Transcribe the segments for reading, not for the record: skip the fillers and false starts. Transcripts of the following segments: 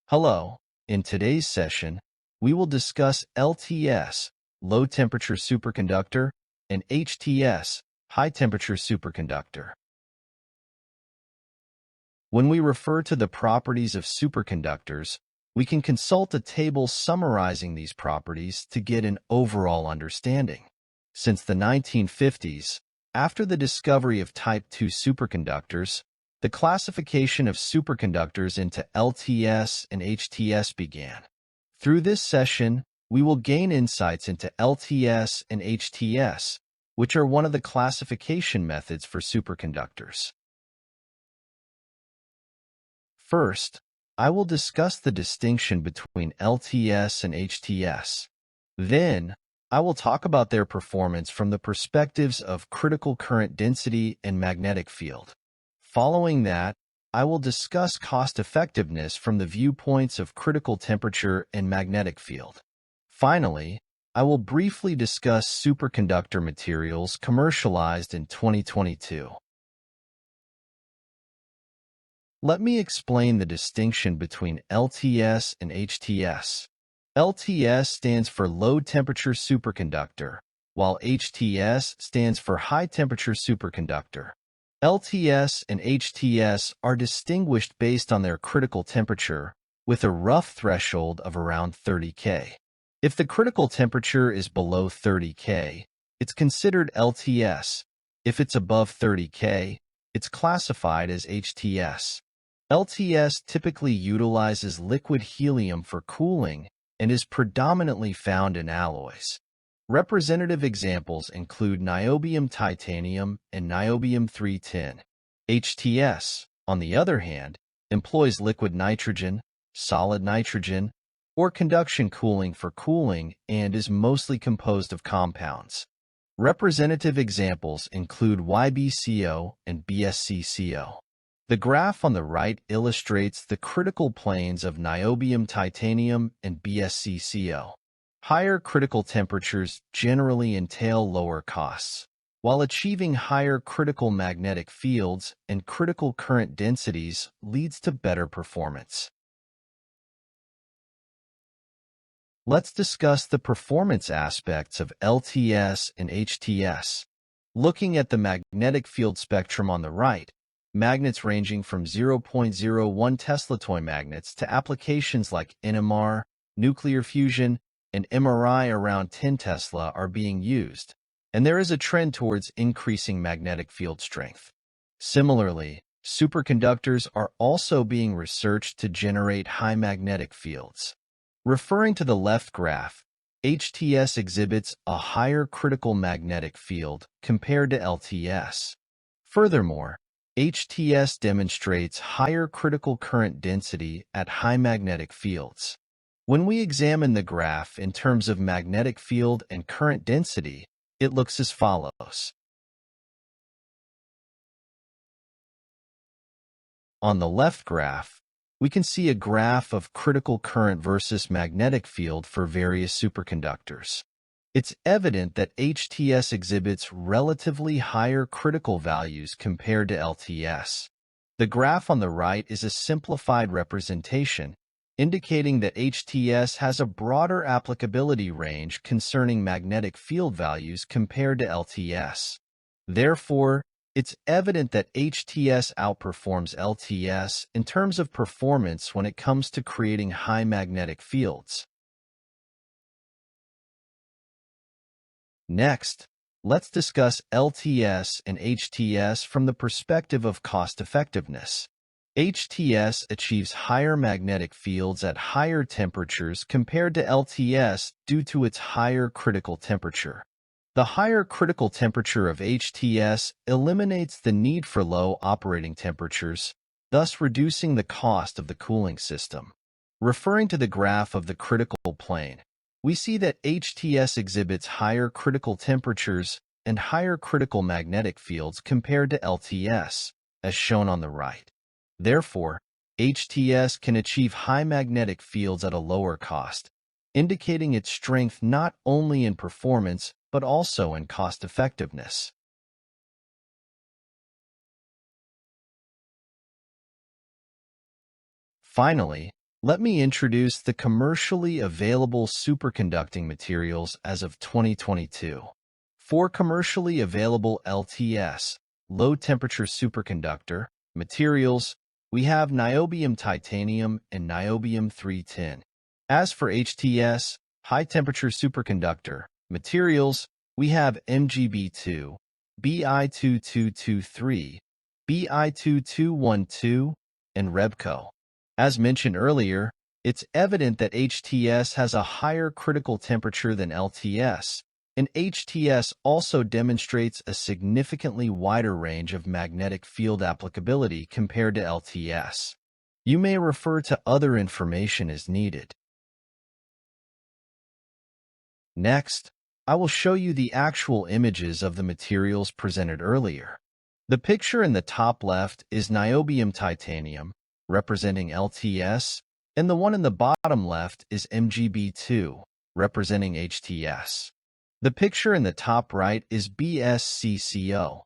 Hello, in today's session, we will discuss LTS, low-temperature superconductor, and HTS, high-temperature superconductor. When we refer to the properties of superconductors, we can consult a table summarizing these properties to get an overall understanding. Since the 1950s, after the discovery of Type II superconductors, the classification of superconductors into LTS and HTS began. Through this session, we will gain insights into LTS and HTS, which are one of the classification methods for superconductors. First, I will discuss the distinction between LTS and HTS. Then, I will talk about their performance from the perspectives of critical current density and magnetic field. Following that, I will discuss cost-effectiveness from the viewpoints of critical temperature and magnetic field. Finally, I will briefly discuss superconductor materials commercialized in 2022. Let me explain the distinction between LTS and HTS. LTS stands for low-temperature superconductor, while HTS stands for high-temperature superconductor. LTS and HTS are distinguished based on their critical temperature, with a rough threshold of around 30 K. If the critical temperature is below 30 K, it's considered LTS. If it's above 30 K, it's classified as HTS. LTS typically utilizes liquid helium for cooling and is predominantly found in alloys. Representative examples include niobium titanium and niobium-3 tin. HTS, on the other hand, employs liquid nitrogen, solid nitrogen, or conduction cooling for cooling and is mostly composed of compounds. Representative examples include YbCO and BsCCO. The graph on the right illustrates the critical planes of niobium titanium and BsCCO. Higher critical temperatures generally entail lower costs, while achieving higher critical magnetic fields and critical current densities leads to better performance. Let's discuss the performance aspects of LTS and HTS. Looking at the magnetic field spectrum on the right, magnets ranging from 0.01 Tesla toy magnets to applications like NMR, nuclear fusion, and MRI around 10 Tesla are being used, and there is a trend towards increasing magnetic field strength. Similarly, superconductors are also being researched to generate high magnetic fields. Referring to the left graph, HTS exhibits a higher critical magnetic field compared to LTS. Furthermore, HTS demonstrates higher critical current density at high magnetic fields. When we examine the graph in terms of magnetic field and current density, it looks as follows. On the left graph, we can see a graph of critical current versus magnetic field for various superconductors. It's evident that HTS exhibits relatively higher critical values compared to LTS. The graph on the right is a simplified representation, indicating that HTS has a broader applicability range concerning magnetic field values compared to LTS. Therefore, it's evident that HTS outperforms LTS in terms of performance when it comes to creating high magnetic fields. Next, let's discuss LTS and HTS from the perspective of cost-effectiveness. HTS achieves higher magnetic fields at higher temperatures compared to LTS due to its higher critical temperature. The higher critical temperature of HTS eliminates the need for low operating temperatures, thus reducing the cost of the cooling system. Referring to the graph of the critical plane, we see that HTS exhibits higher critical temperatures and higher critical magnetic fields compared to LTS, as shown on the right. Therefore, HTS can achieve high magnetic fields at a lower cost, indicating its strength not only in performance but also in cost-effectiveness. Finally, Let me introduce the commercially available superconducting materials as of 2022. For commercially available LTS, low-temperature superconductor, materials, we have niobium titanium and niobium 310. As for HTS, high-temperature superconductor, materials, we have MgB2, Bi2223, Bi2212, and REBCO. As mentioned earlier, it's evident that HTS has a higher critical temperature than LTS, and HTS also demonstrates a significantly wider range of magnetic field applicability compared to LTS. You may refer to other information as needed. Next, I will show you the actual images of the materials presented earlier. The picture in the top left is niobium titanium, representing LTS, and the one in the bottom left is MgB2, representing HTS. The picture in the top right is BSCCO,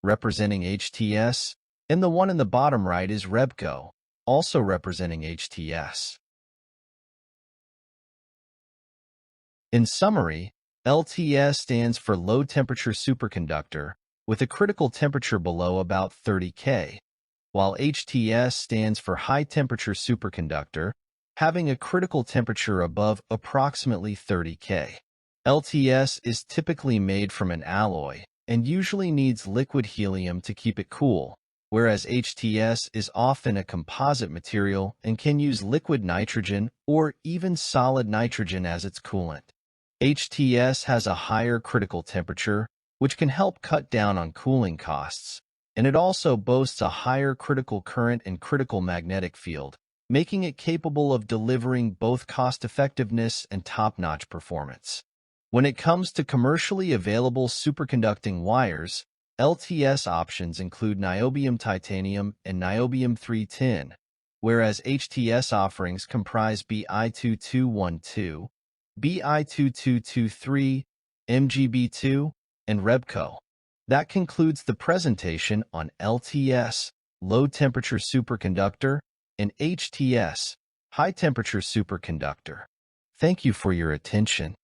representing HTS, and the one in the bottom right is REBCO, also representing HTS. In summary, LTS stands for low-temperature superconductor with a critical temperature below about 30 K, while HTS stands for high-temperature superconductor, having a critical temperature above approximately 30 K. LTS is typically made from an alloy and usually needs liquid helium to keep it cool, whereas HTS is often a composite material and can use liquid nitrogen or even solid nitrogen as its coolant. HTS has a higher critical temperature, which can help cut down on cooling costs, and it also boasts a higher critical current and critical magnetic field, making it capable of delivering both cost-effectiveness and top-notch performance. When it comes to commercially available superconducting wires, LTS options include niobium titanium and niobium 310, whereas HTS offerings comprise Bi2212, Bi2223, MgB2, and REBCO. That concludes the presentation on LTS, low-temperature superconductor, and HTS, high-temperature superconductor. Thank you for your attention.